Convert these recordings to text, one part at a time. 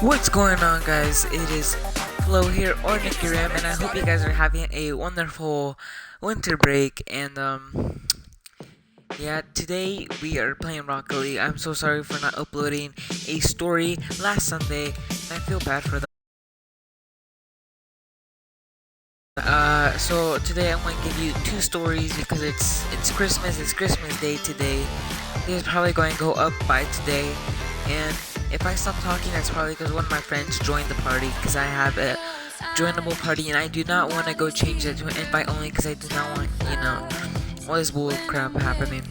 What's going on, guys? It is Flo here, or Nicky Ram, and I hope you guys are having a wonderful winter break. And yeah, today we are playing Rocket League. I'm so sorry for not uploading a story last Sunday, and I feel bad for that. So today I'm going to give you two stories because it's Christmas. It's Christmas Day today. This is probably going to go up by today, and if I stop talking, that's probably because one of my friends joined the party because I have a joinable party, and I do not want to go change that to an invite only because I do not want all this bull crap happening.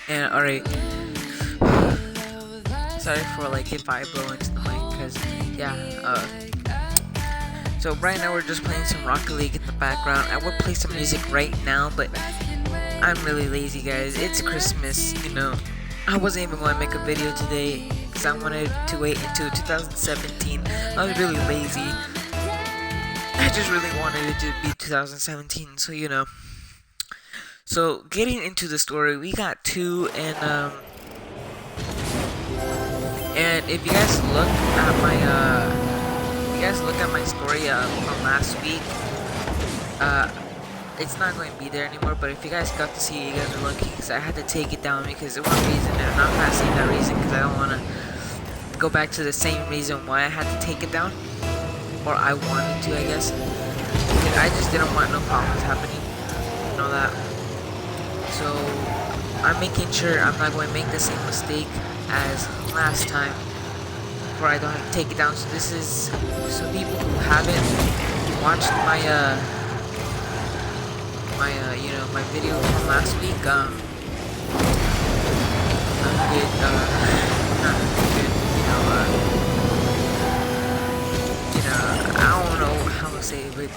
And alright, sorry for like if I blow into the mic because yeah. So right now we're just playing some Rocket League in the background. I would play some music right now, but I'm really lazy, guys. It's Christmas. I wasn't even going to make a video today because I wanted to wait until 2017. I was really lazy. I just really wanted it to be 2017, so. So getting into the story, we got two, and if you guys look at my story from last week, uh, it's not going to be there anymore. But if you guys got to see it, you guys are lucky because I had to take it down because of one reason, and I'm not gonna say that reason because I don't want to go back to the same reason why I had to take it down, or I wanted to, I guess. I just didn't want no problems happening. You know that. So I'm making sure I'm not going to make the same mistake as last time, where I don't have to take it down. So this is so people who haven't watched my video from last week. I'm good. Not good. I don't know how to say it, but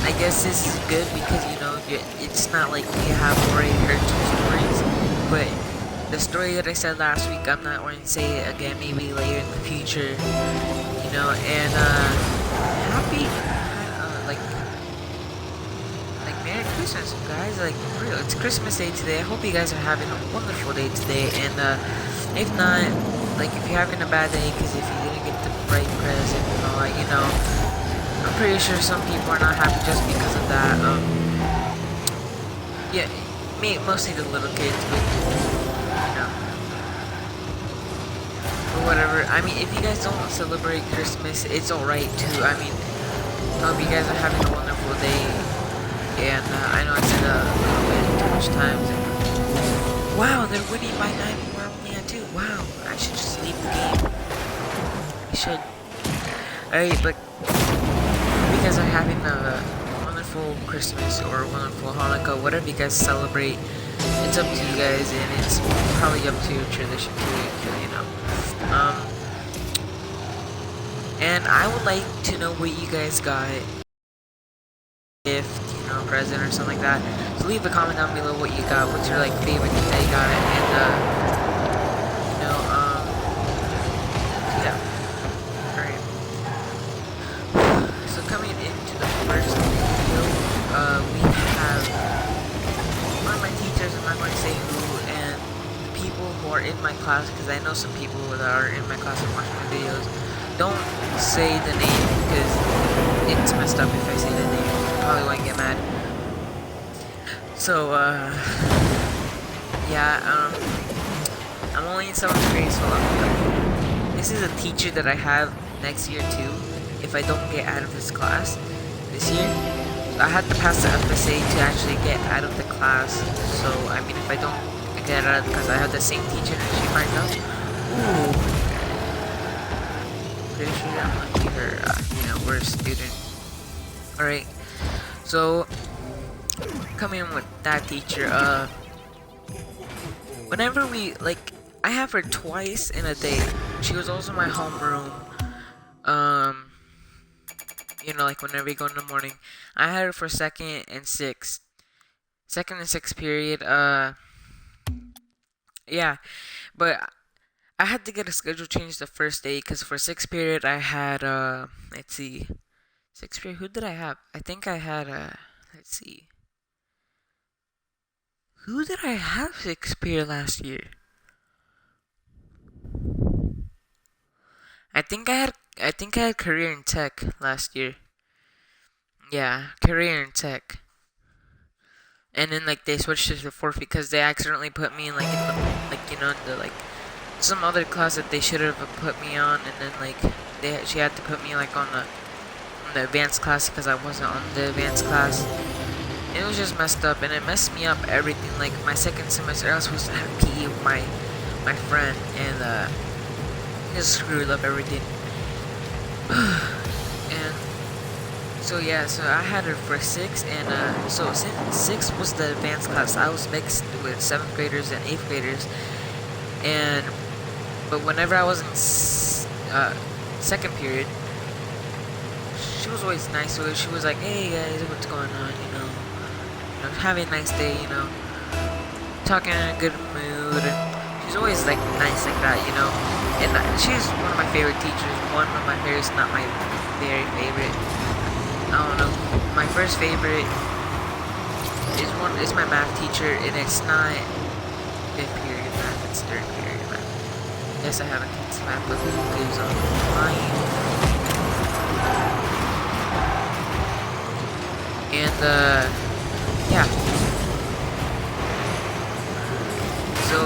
I guess this is good because it's not like we have already heard two stories, but the story that I said last week, I'm not going to say it again. Maybe later in the future, And happy, like Merry Christmas, guys. Like for real, it's Christmas Day today. I hope you guys are having a wonderful day today. And if not, like if you're having a bad day because if you didn't get the right present and all that, I'm pretty sure some people are not happy just because of that. Yeah, mostly the little kids, but whatever. I mean, if you guys don't celebrate Christmas, it's alright too. I mean, I hope you guys are having a wonderful day. And I know I said a little bit too much times. Wow, they're winning by 9 and we're only at 2. Wow, I should just leave the game. I should. Alright, but you guys are having a wonderful Christmas or a wonderful Hanukkah, whatever you guys celebrate. It's up to you guys, and it's probably up to your tradition too. And I would like to know what you guys got, gift, present or something like that. So leave a comment down below what you got. What's your favorite thing that you got, and yeah. Alright. So coming into the first video, we have one of my teachers. I'm not going to say who, and the people who are in my class, because I know some people that are in my class and watch my videos. Don't say the name because it's messed up if I say the name. You probably won't get mad. So, yeah, I'm only in 7th grade, so this is a teacher that I have next year too, if I don't get out of this class this year. So I had to pass the FSA to actually get out of the class. So, I mean, if I don't get out of the class, I have the same teacher and she finds out. Ooh. Pretty sure I'm lucky her, worst student. Alright, so coming in with that teacher, whenever I have her twice in a day. She was also my homeroom. Whenever we go in the morning, I had her for second and sixth period. Yeah, but I had to get a schedule change the first day because for sixth period I had let's see, sixth period. Who did I have? I think I had let's see. Who did I have sixth period last year? I think I had career in tech last year. Yeah, career in tech. And then like they switched it to fourth because they accidentally put me in like in the like in the like some other class that they should have put me on, and then like she had to put me like on the advanced class because I wasn't on the advanced class. It was just messed up, and it messed me up everything. Like my second semester, I was supposed to have PE with my friend, and just screwed up everything. And so yeah, so I had her for six, and so since six was the advanced class, I was mixed with seventh graders and eighth graders, and but whenever I was in second period, she was always nice to us. She was like, "Hey guys, what's going on? Having a nice day, talking in a good mood." And she's always like nice like that, And she's one of my favorite teachers. One of my favorites, not my very favorite. I don't know. My first favorite is my math teacher, and it's not fifth period math. It's third period math. Yes, I haven't taken math, but who gives a flying? And yeah. So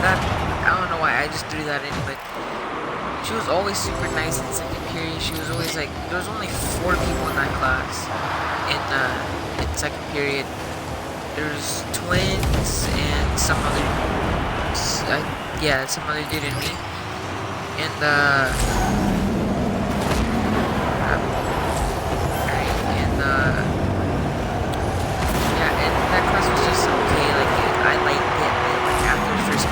that I don't know why I just threw that in, but she was always super nice in second period. She was always like, there was only 4 people in that class in second period. There's twins and some other dude and me. And yeah, and that class was just okay. Like I liked it. Like after the first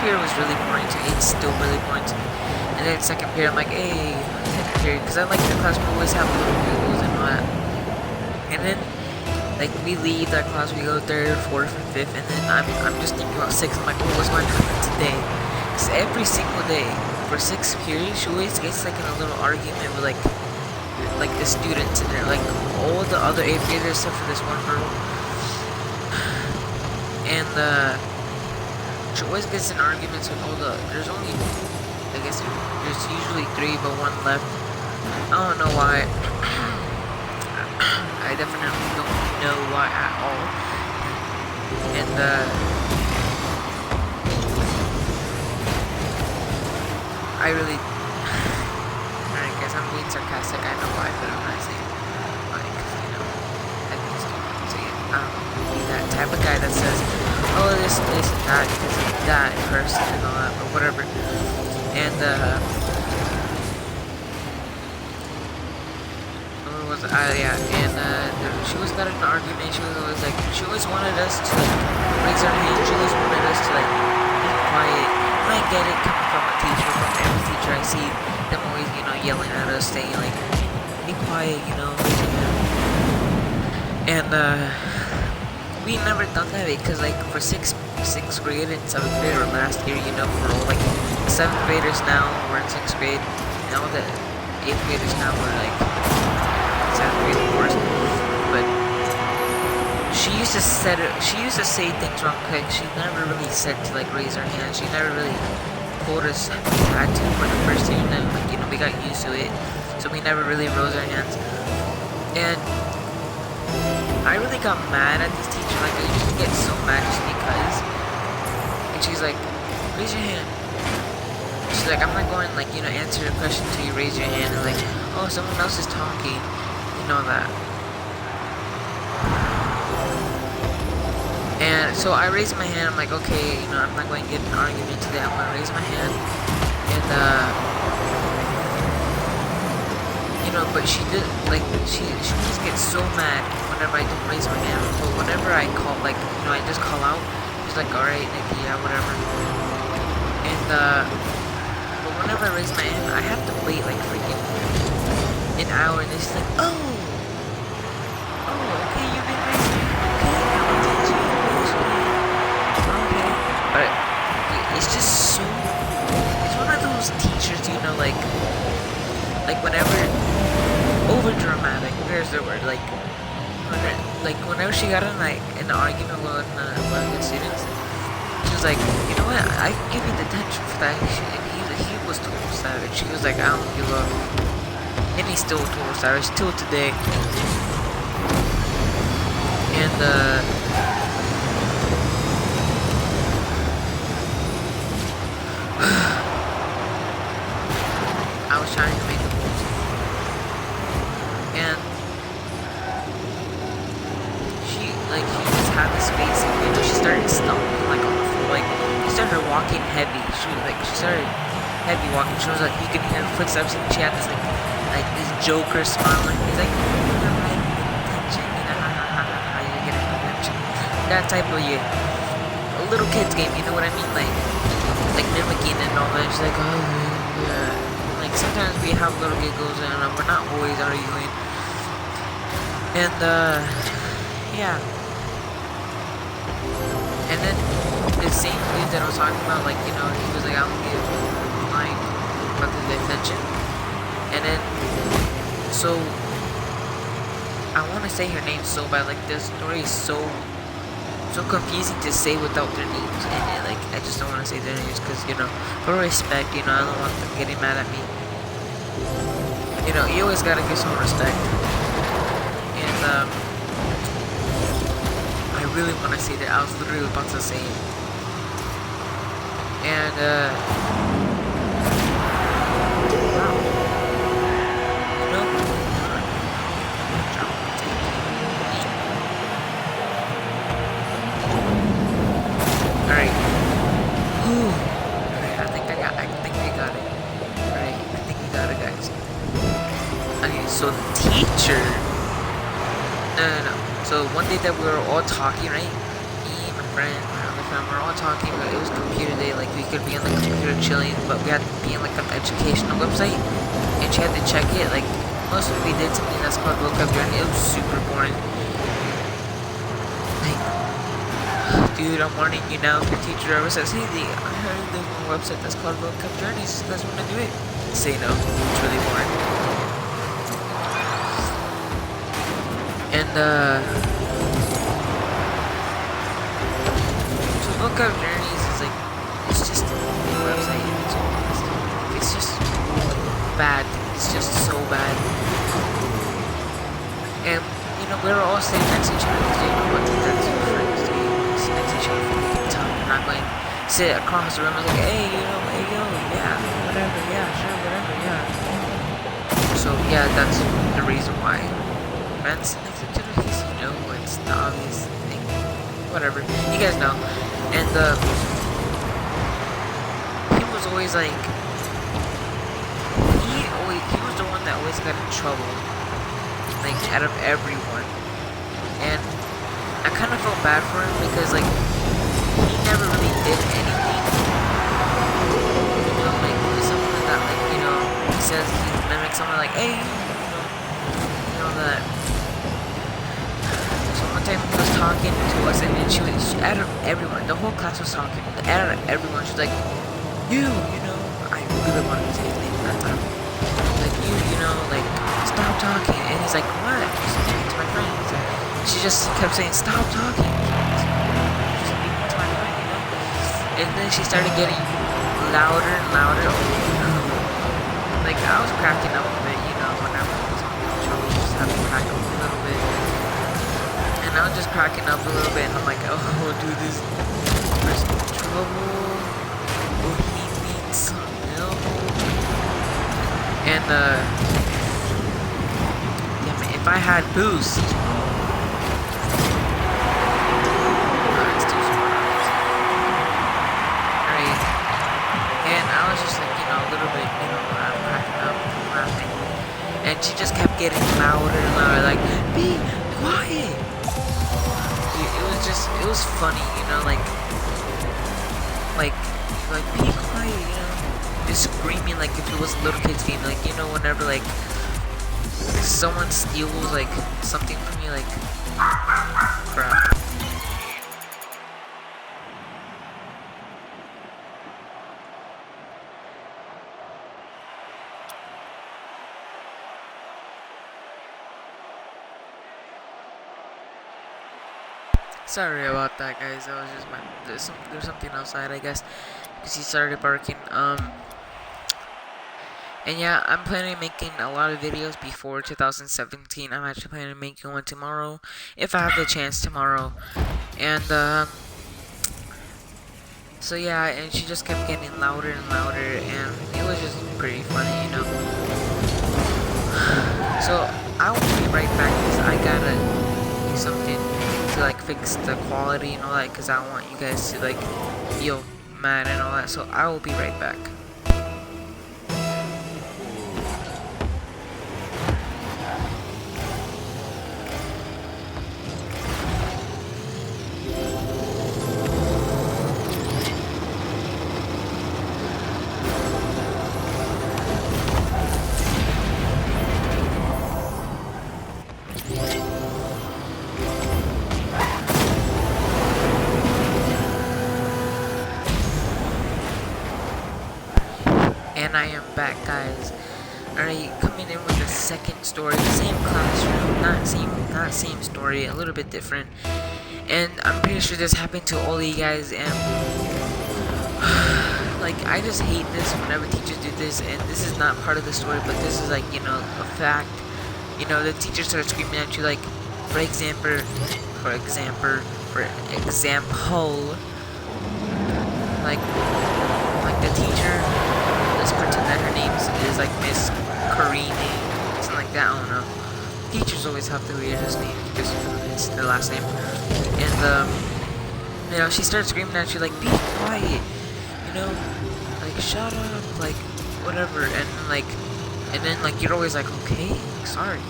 period was really boring to me. It's still really boring to me. And then second period, I'm like, hey, second period, because I like the class. We always have little rules and all that. And then like we leave that class, we go third, fourth, and fifth, and then I'm just thinking about sixth. I'm like, oh, what's going to happen today? Because every single day for sixth period, she always gets like in a little argument with like the students in there, like all the other eighth graders except for this one girl. And she always gets in arguments with all the. There's only, I guess there's usually 3, but 1 left. I don't know why. I definitely don't know why at all. And I really, I guess I'm being sarcastic. I know why, but I'm not saying like, I just don't say it. I don't be that type of guy that says, oh, this, and that because of that person and all that, but whatever. And yeah, and she always got in an argument. She always wanted us to like raise our hand. She always wanted us to like be quiet. And I get it coming from a teacher, from every teacher I see them always, yelling at us, saying like, be quiet, raise your hand. And we never done that because like for sixth grade and seventh grade or last year, for all like seventh graders now we're in sixth grade, and all the eighth graders now we're like seventh grade, of course. But she used to say things wrong quick. She never really said to like raise our hands. She never really told us we had to for the first year, and then like we got used to it, so we never really rose our hands. And I really got mad at this teacher. Like I used to get so mad just because. And she's like, raise your hand. She's like, I'm not going like answer your question until you raise your hand. And like, oh, someone else is talking. That. And so I raised my hand. I'm like, okay, I'm not going to get an argument today. I'm going to raise my hand. And but she did like she just gets so mad whenever I don't raise my hand. But whenever I call, like I just call out. She's like, all right, Nikki, yeah, whatever. And but whenever I raise my hand, I have to wait like freaking an hour, and it's like, oh, okay, you've been raising. Okay, now attention. Okay, but it's just so. It's one of those teachers, like whenever over dramatic. There's the word, whenever she got in like an argument with one of the students, she was like, you know what? I can give you detention for that. And he was told savage. He was like, I don't give up. And he's still a total savage till today. And I was trying to make a move, and he just had this face, and she started stomping like on the floor, like she started walking heavy. She started heavy walking. She was like, you can hear her footsteps, and she had this like this Joker smile, like he's like, you're getting attention, you're getting attention. That type of a little kid's game, you know what I mean? Like mimicking and all that. She's like, oh yeah. Like sometimes we have little giggles and we're not always arguing. And yeah. And then the same dude that I was talking about, like, he was like, I don't give like about the attention. And then so I want to say her name so bad. Like the story is so confusing to say without their names, and like I just don't want to say their names because for respect, I don't want them getting mad at me. You always gotta give some respect, and I really want to say that. I was literally about to say it, and Alright. Alright, I think I got it. Alright, I think we got it, guys. Okay, so the teacher. No. So one day that we were all talking, right? Me, my friend, my other friend, we were all talking, but it was computer day. Like we could be on the computer chilling, but we had to be on like an educational website, and she had to check it. Like most of we did something that's called Vocab Journey. It was super boring. Dude, I'm warning you now. If your teacher ever says, hey, I heard there's one website that's called Vocab Journeys. You guys want to do it? Say no. It's really boring. And, so Vocab Journeys is like, it's just a website. It's just bad. It's just so bad. And, we were all sitting next to each other because what that's your friends do. Next to each other for a time. You're not going to sit across the room and like, hey, hey, yo, yeah, whatever, yeah, sure, whatever, yeah. So, yeah, that's the reason why friends next to each other, because, it's the obvious thing. Whatever. You guys know. And, he was always like, he was the one that always got in trouble, like, out of everyone. And I kind of felt bad for him because, like, he never really did anything. Like, someone that, like, he says he mimics someone like, hey, that. So one time he was talking to us, and then she out of everyone, the whole class was talking, out of everyone, she's like, I really wanted to say his name that time. Like, like, stop talking. And he's like, what? She's speaking to my friend. She just kept saying, stop talking. She's speaking to my friend, And then she started getting louder and louder. Like, I was cracking up a bit, whenever I was on the show, we just had to crack up a little bit. And I was just cracking up a little bit, and I'm like, oh, dude, this person's in trouble. Or he needs some help. And, if I had boost, right? And I was just like, a little bit, I'm cracking up, laughing, and she just kept getting louder and louder, like, be quiet. It was funny, like be quiet, just screaming like if it was a little kid's game, like whenever like someone steals like something from you, like crap. Sorry about that, guys. That was just there's something outside, I guess, because he started barking. And yeah, I'm planning on making a lot of videos before 2017. I'm actually planning on making one tomorrow, if I have the chance tomorrow. And so yeah, and she just kept getting louder and louder, and it was just pretty funny, you know. So I will be right back because I gotta do something to like fix the quality and all that, because I don't want you guys to like feel mad and all that. So I will be right back. And I am back, guys. Alright, coming in with the second story, same classroom, not same story, a little bit different. And I'm pretty sure this happened to all of you guys, and like, I just hate this whenever teachers do this. And this is not part of the story, but this is like, you know, a fact. You know, the teacher starts screaming at you, like, for example, like the teacher, let's pretend that her name is like Miss Karini, something like that, I don't know. Teachers always have the weirdest name, just it's their last name. And you know, she starts screaming at you like, be quiet, you know, like, shut up, like, whatever. And then like you're always like, okay, sorry.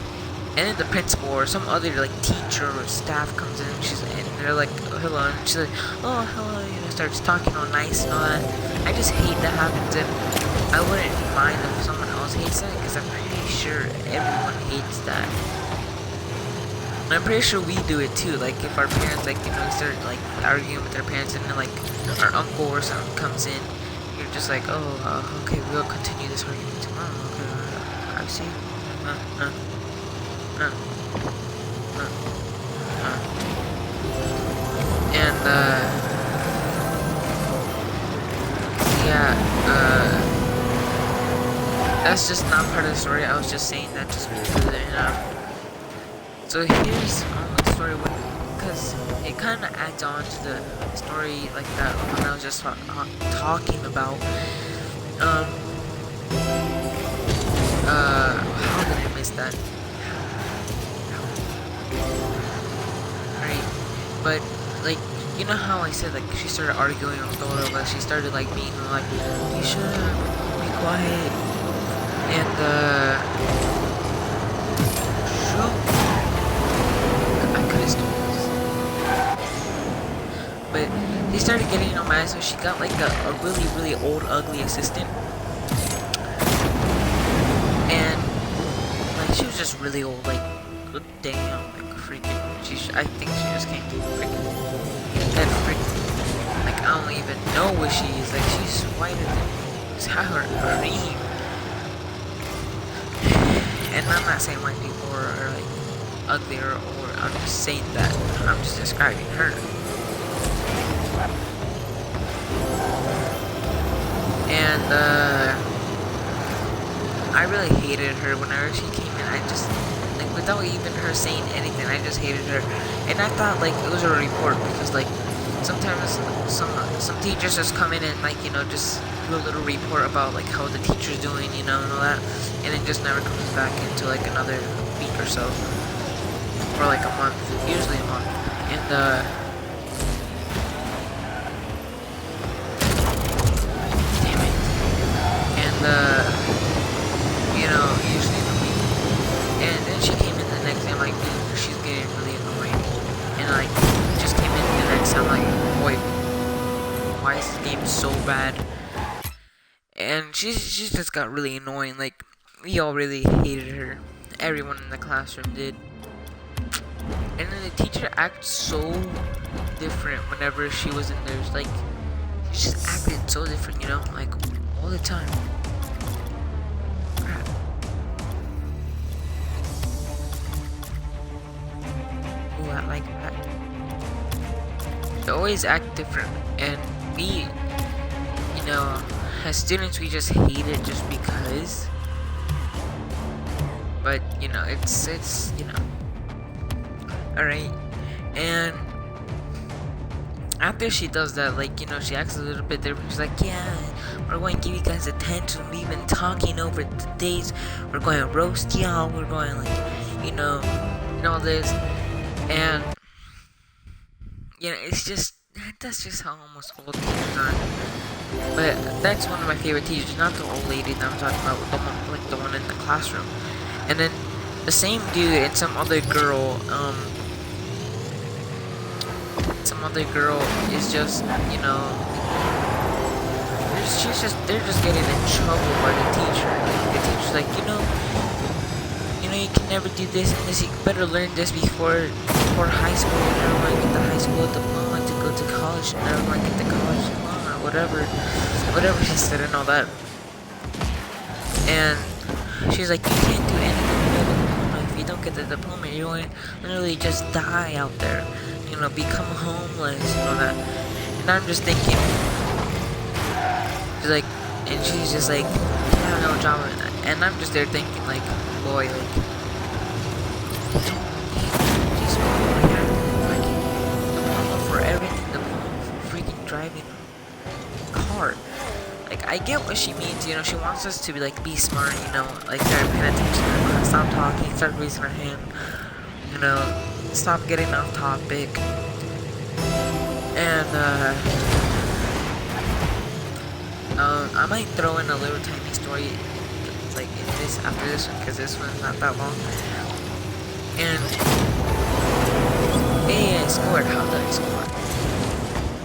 And then the principal or some other like teacher or staff comes in, and they're like, oh, hello, and she's like, oh, hello, you know, starts talking all nice and all that. I just hate that happens, and I wouldn't mind if someone else hates that, because I'm pretty sure everyone hates that. And I'm pretty sure we do it too. Like, if our parents, like, you know, start like arguing with their parents, and then like our uncle or something comes in, you're just like, oh, okay, we'll continue this argument tomorrow. Okay, I see. And yeah, that's just not part of the story. I was just saying that just because, so here's the story, because it kind of adds on to the story, like that one I was just talking about. How did I miss that? Right, but like, you know how I said, like, she started arguing with all of us. She started like being like, you should be quiet. And I could have stole this, but he started getting on mad, so she got like a really old ugly assistant. And like, she was just really old, like, good damn, like, freaking, I think she just came to freaking, that freaking, like, I don't even know what she is, like, she's whiter than sour cream. And I'm not saying white people are like uglier, or I'm just saying that I'm just describing her. And I really hated her whenever she came in. I just, like, without even her saying anything, I just hated her. And I thought, like, it was a report, because, like, sometimes some teachers just come in and, like, you know, just do a little report about, like, how the teacher's doing, you know, and all that, and it just never comes back into, like, another week or so, or like a month, usually a month. And damn it. And you know, usually in a week. And then she came in the next day, I'm like, dude, she's getting really annoying. And like, just came in the next time, like, boy, why is this game so bad? And she just got really annoying. Like, we all really hated her. Everyone in the classroom did. And then the teacher acted so different whenever she was in there. Like, she just acted so different, you know, like, all the time. Crap. Ooh, I like that. They always act different, and we, you know, as students, we just hate it just because. but you know, it's you know, all right. And after she does that, like, you know, she acts a little bit different. She's like, yeah, we're going to give you guys attention. We've been talking over the days. We're going to roast y'all. We're going, like, you know this. And, you know, it's just, that's just how almost all teachers are. But that's one of my favorite teachers, not the old lady that I'm talking about, the one, like, the one in the classroom. And then the same dude and some other girl, is just, you know, they're just getting in trouble by the teacher. Like, the teacher's like, you know, you can never do this and this. You better learn this before high school. You never want to get the high school diploma to go to college. You never want to get the college diploma or whatever she said and all that. And she's like, you can't do anything without the diploma. If you don't get the diploma, you're going to literally just die out there. You know, become homeless and all that. And I'm just thinking, she's like, and she's just like, you have no job. And I'm just there thinking, like, boy, like, you don't need these people here. Like, diploma for everything, diploma for freaking driving a car. Like, I get what she means, you know, she wants us to be, like, be smart, you know, like, start paying attention, stop talking, start raising her hand, you know, stop getting off topic. And I might throw in a little tiny story like in this after this one, because this one's not that long. And I scored. How did I score?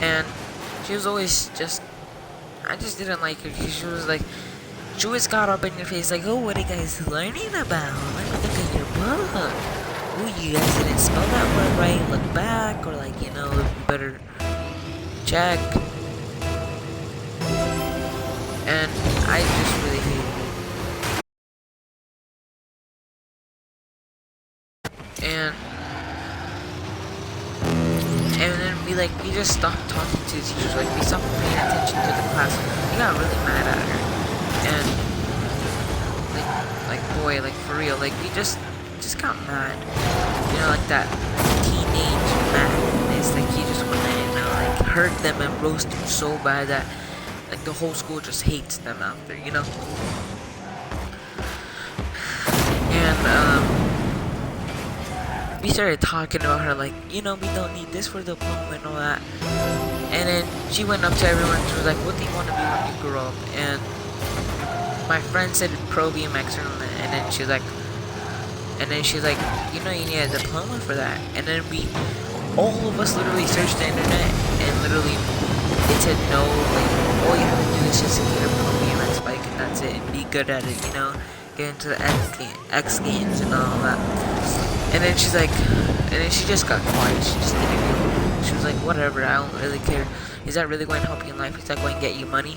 And she was always just, I just didn't like her because she was like, she always got up in your face like, oh, what are you guys learning about? Let me look at your book. Ooh, you guys didn't spell that word right. Look back, or like, you know, you better check. And I just really hated it. And then we just stopped talking to the teachers. Like, we stopped paying attention to the class. We got really mad at her. And like boy, like for real, like we just got mad. You know, like that teenage madness. Like you just wanna, you know, like hurt them and roast them so bad that like the whole school just hates them after, you know. And we started talking about her like, you know, we don't need this for the diploma and all that. And then she went up to everyone. She was like, what do you want to be when you grow up? And my friend said pro BMXer, and then she's like, you know, you need a diploma for that. And then all of us literally searched the internet, and literally it said no, like, all you have to do is just get a pro BMX bike, and that's it, and be good at it, you know, get into the X Games and all that. And then she's like, and then she just got quiet. She just didn't even, she was like, whatever, I don't really care. Is that really going to help you in life? Is that going to get you money?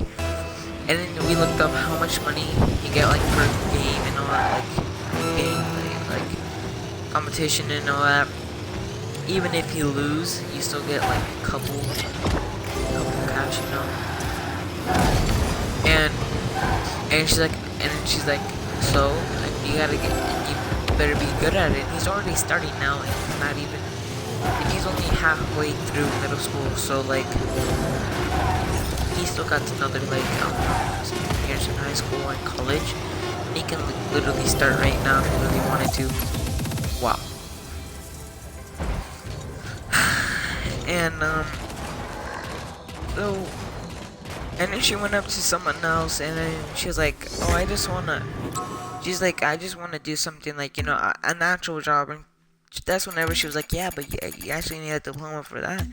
And then we looked up how much money you get, like, per game and all that, like, game, like, competition and all that. Even if you lose, you still get, like, a couple cash, you know? And she's like, so, like, you gotta better be good at it. He's already starting now, and he's not even, and he's only halfway through middle school, so like he still got another like years in high school and college, and he can literally start right now if he really wanted to. Wow. And so, and then she went up to someone else, and then she was like, oh, I just want to do something like, you know, a natural job. And that's whenever she was like, yeah, but you actually need a diploma for that.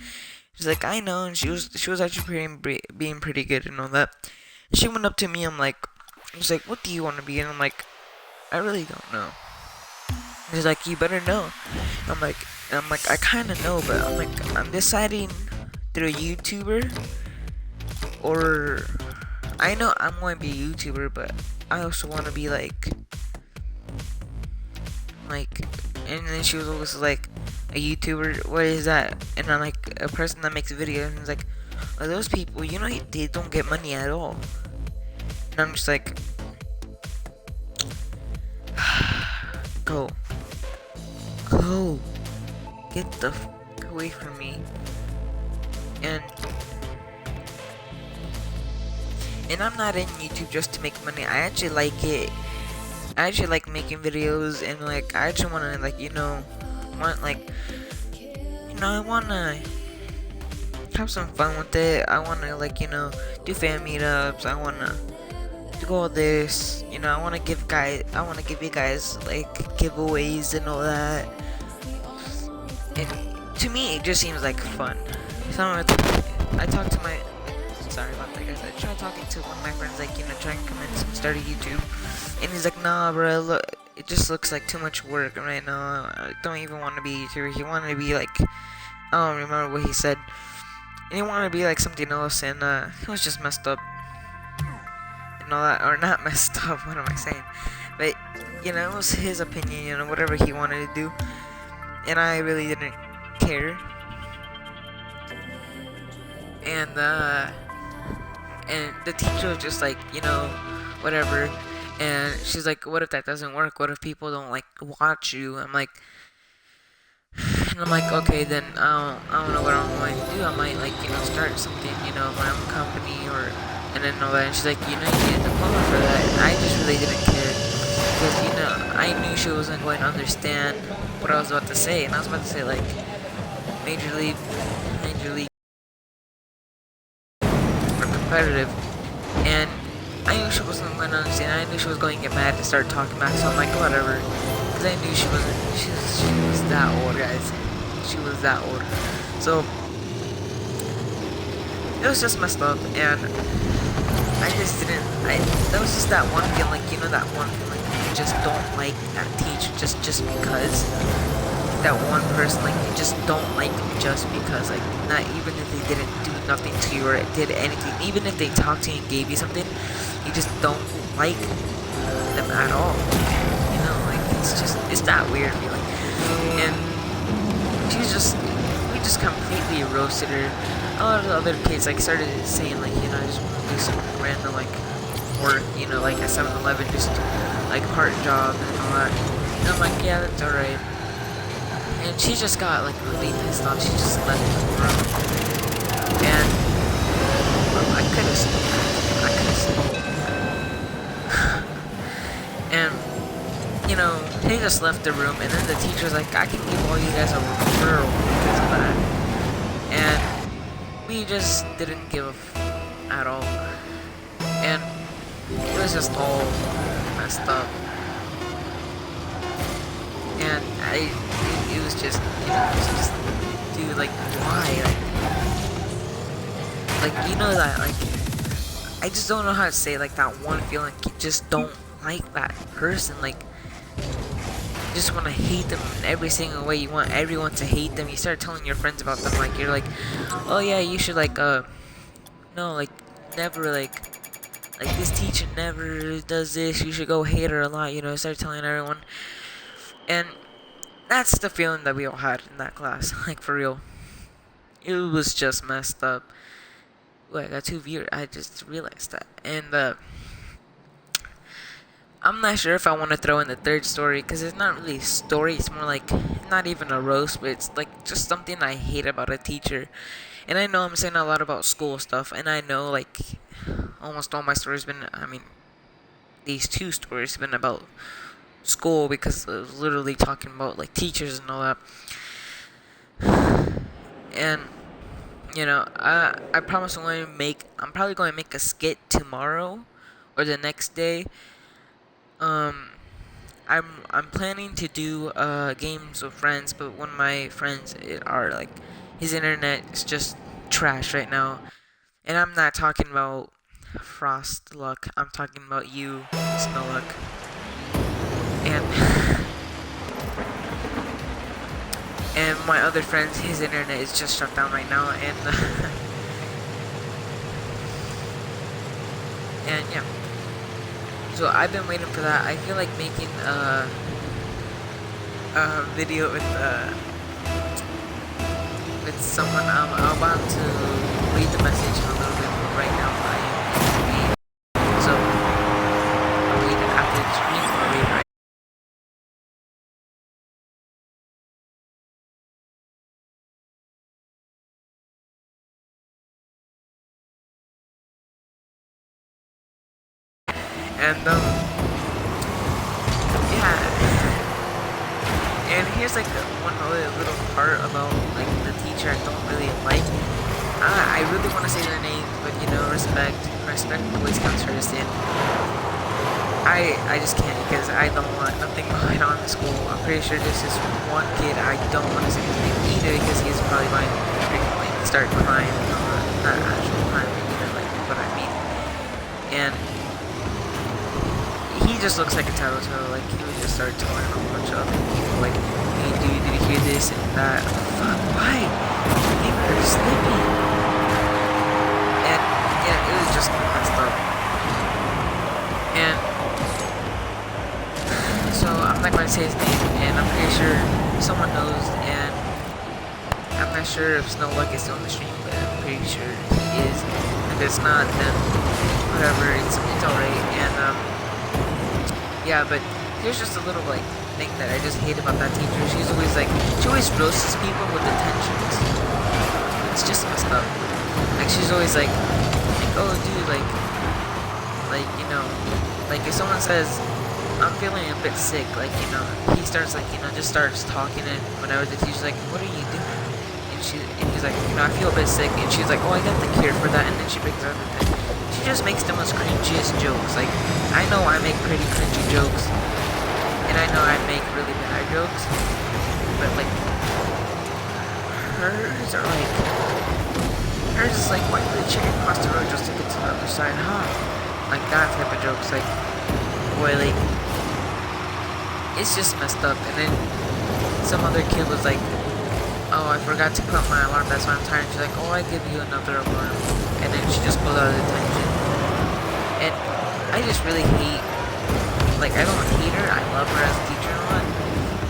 She's like, I know. And she was actually being pretty good and all that. And she went up to me. I was like, what do you want to be? And I'm like, I really don't know. And she's like, you better know. And I'm like, I kind of know, but I'm deciding through a YouTuber, or I know I'm going to be a YouTuber, but I also want to be like, and then she was always like, a YouTuber, what is that? And I'm like, a person that makes videos. And it's like, well, those people, you know, they don't get money at all. And I'm just like, Go. Go. Get the away from me. And I'm not in YouTube just to make money. I actually like it. I actually like making videos, and like I actually wanna like I wanna have some fun with it. I wanna do fan meetups. I wanna do all this. I wanna give you guys like giveaways and all that. And to me, it just seems like fun. So I talked to my sorry about that, guys. I tried talking to one of my friends, like trying to convince him to start a YouTube, and he's like, "Nah, bro, look, it just looks like too much work right now. I don't even want to be a YouTuber." He wanted to be like, I don't remember what he said, and he wanted to be like something else, and it was just messed up and all that, or not messed up. What am I saying? But it was his opinion, whatever he wanted to do, and I really didn't care. And the teacher was just like, whatever. And she's like, what if that doesn't work? What if people don't like watch you? And I'm like, okay, then I don't know what I'm going to do. I might start something, my own company and then all that. And she's like, you need a diploma for that. And I just really didn't care because I knew she wasn't going to understand what I was about to say, and I was about to say like major league competitive, and I knew she wasn't going to understand. I knew she was going to get mad and start talking back, so I'm like, whatever, because I knew she was that old, guys. She was that old, so it was just messed up, and I just didn't. That was just that one feeling, that one feeling you just don't like that teacher just because. That one person, like, you just don't like them just because, like, not even if they didn't do nothing to you or did anything, even if they talked to you and gave you something, you just don't like them at all. Like, it's that weird feeling. And we just completely roasted her. A lot of the other kids, like, started saying, like, I just want to do some random, like, work, like, at 7-Eleven, just, like, part job and all that. And I'm like, yeah, that's alright. And she just got like really pissed off. She just left the room, and I could have spoken. And he just left the room, and then the teacher was like, I can give all you guys a referral because of that. And we just didn't give a at all, and it was just all messed up. And it was just, dude, like, why? Like, that, like, I just don't know how to say, like, that one feeling, you just don't like that person, like, you just want to hate them in every single way, you want everyone to hate them, you start telling your friends about them, like, you're like, oh yeah, you should, like, no, like, never, like, this teacher never does this, you should go hate her a lot, start telling everyone. And that's the feeling that we all had in that class, like, for real. It was just messed up. Ooh, I got 2 viewers, I just realized that. And, I'm not sure if I want to throw in the third story, because it's not really a story, it's more like, not even a roast, but it's like, just something I hate about a teacher. And I know I'm saying a lot about school stuff, and I know, like, almost all my stories been, these 2 stories have been about school, because I was literally talking about like teachers and all that. And I promise I'm probably going to make a skit tomorrow or the next day. I'm planning to do games with friends, but one of my friends are like, his internet is just trash right now, and I'm not talking about Frost Luck, I'm talking about you, Snow Luck. And and my other friends, his internet is just shut down right now, and and yeah. So I've been waiting for that. I feel like making a video with someone. I'm about to read the message a little bit right now. So I'll read it after the stream. I'll read it right And yeah. And here's like one other little part about like the teacher I don't really like. I really want to say their names, but you know, respect always comes first. And I just can't because I don't want nothing going on in school. I'm pretty sure there's this one kid I don't want to say his name either because he's probably going to like start crying. Not actual crying, but you know, like what I mean. And he just looks like a tattletale. Like he would just start telling a whole bunch of other people, like, "Hey, dude, did you hear this and that?" Fuck, why? They were sleeping. And yeah, it was just messed up. And so I'm not going to say his name, and I'm pretty sure someone knows. And I'm not sure if Snow Luck is still on the stream, but I'm pretty sure he is. If it's not, then whatever. It's alright. And yeah, but here's just a little like thing that I just hate about that teacher. She always roasts people with intentions. It's just messed up. Like she's always like oh dude, like you know, like if someone says I'm feeling a bit sick, like you know, he starts like you know just starts talking, and whenever the teacher's like, what are you doing? And he's like, you know, I feel a bit sick, and she's like, oh, I got the cure for that, and then she brings out the thing. She just makes the most cringiest jokes. Like I know I make pretty cringy jokes, and I know I make really bad jokes, but like hers are like hers is like why did the chicken cross the road just to get to the other side, huh? Like that type of jokes, like boy, like it's just messed up. And then some other kid was like, oh, I forgot to put my alarm, that's why I'm tired. She's like, oh, I give you another alarm, and then she just pulled out of the tangent. And I just really hate, like I don't hate her, I love her as a teacher and all,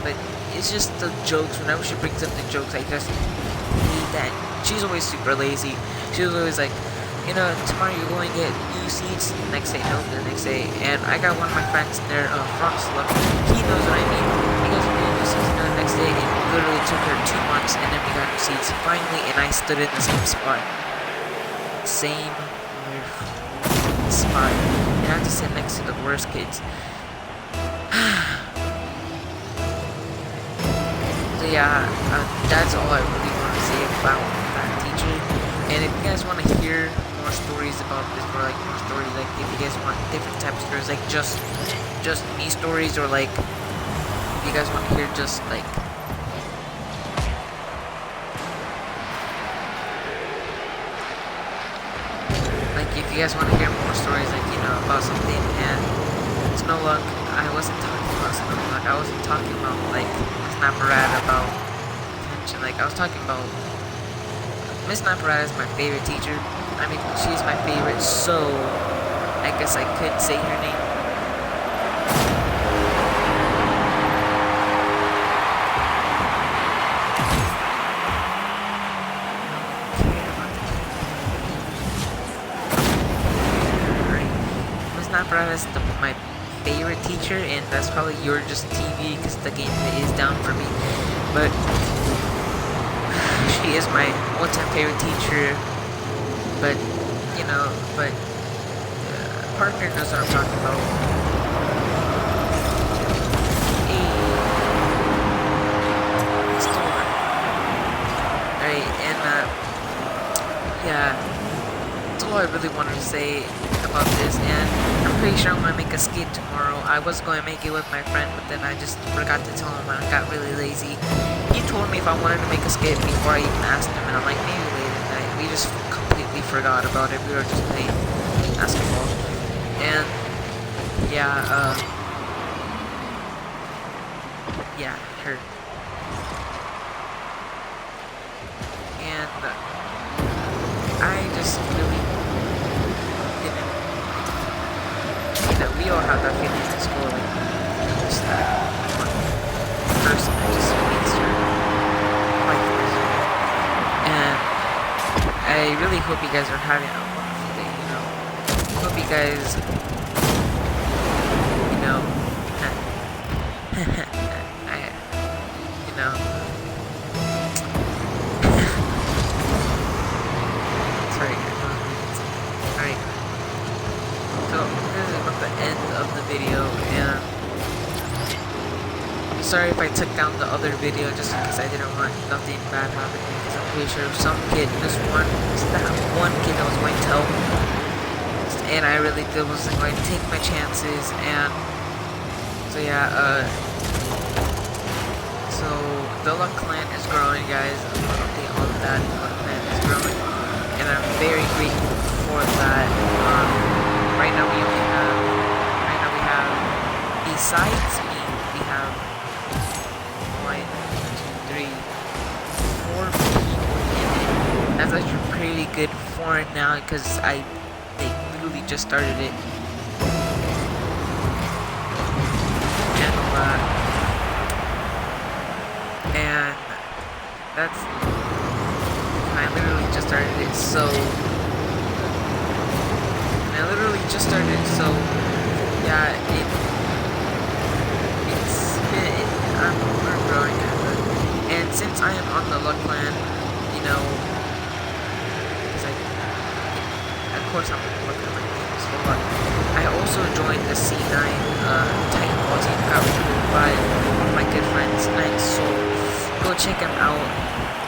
but it's just the jokes. Whenever she brings up the jokes, I just hate that. She's always super lazy. She was always like, you know, tomorrow you're going to get new seats. The next day, no, the next day. And I got one of my friends there, Frost Luck. He knows what I mean. He goes, we're going to new seats, and the next day, it literally took her 2 months, and then we got new seats finally, and I stood in the same spot. Same spot. And I have to sit next to the worst kids. So yeah, that's all I really want to say about that teacher. And if you guys want to hear more stories about this, or like more stories, like if you guys want different types of stories, like just me stories, or like if you guys want to hear just like if you guys want to hear more stories, like you know about something, and Snow Luck, I wasn't talking about Snow Luck. I wasn't talking about like Snapperad about attention. Like I was talking about Miss Snapperad is my favorite teacher. I mean, she's my favorite, so I guess I could say her name. Snapperad is my favorite teacher, and that's probably your just TV because the game is down for me. But she is my all-time favorite teacher. But you know, Parker knows what I'm talking about. Alright, and yeah, that's all I really wanted to say about this. And I'm pretty sure I'm gonna make a skit tomorrow. I was going to make it with my friend, but then I just forgot to tell him, and I got really lazy. He told me if I wanted to make a skit before I even asked him, and I'm like, maybe later tonight. We just completely forgot about it. We were just playing basketball. And yeah, yeah, her. And I just really didn't, you know, we all have that feeling in school, like, just that one person that just makes your life miserable. And I really hope you guys are having a wonderful day, you know. I hope you guys, you know, you know, sorry, alright, so this is about the end video, and sorry if I took down the other video just because I didn't want nothing bad happening, because I'm pretty sure some kid, that one kid that was going to help, and I really wasn't going to take my chances. And so yeah, so the Luck Clan is growing, guys. I'll update on that. The Luck Clan is growing, and I'm very grateful for that. Right now we have, besides me, we have 1, 2, 3, 4 people in it. That's actually pretty good for now, because they literally just started it. And all that. And that's, I literally just started it, so yeah, we're growing kinda. And since I am on the Luck Clan, you know, because of course I'm looking at my games, but I also joined the C9 Titanfall team, got recruited by one of my good friends, Night, so go check him out.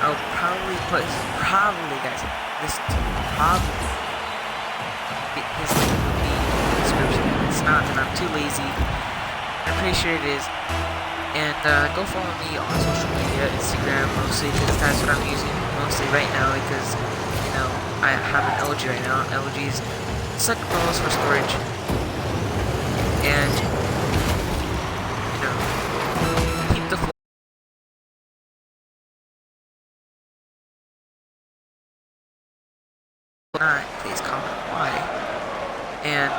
I'll probably put, guys, listen to me, his link will be in the description. If it's not, then I'm too lazy. I'm pretty sure it is. And go follow me on social media, Instagram mostly, because that's what I'm using mostly right now, because, you know, I have an LG right now. LGs suck balls for storage. And, you know, keep the flow. Not, please comment why. And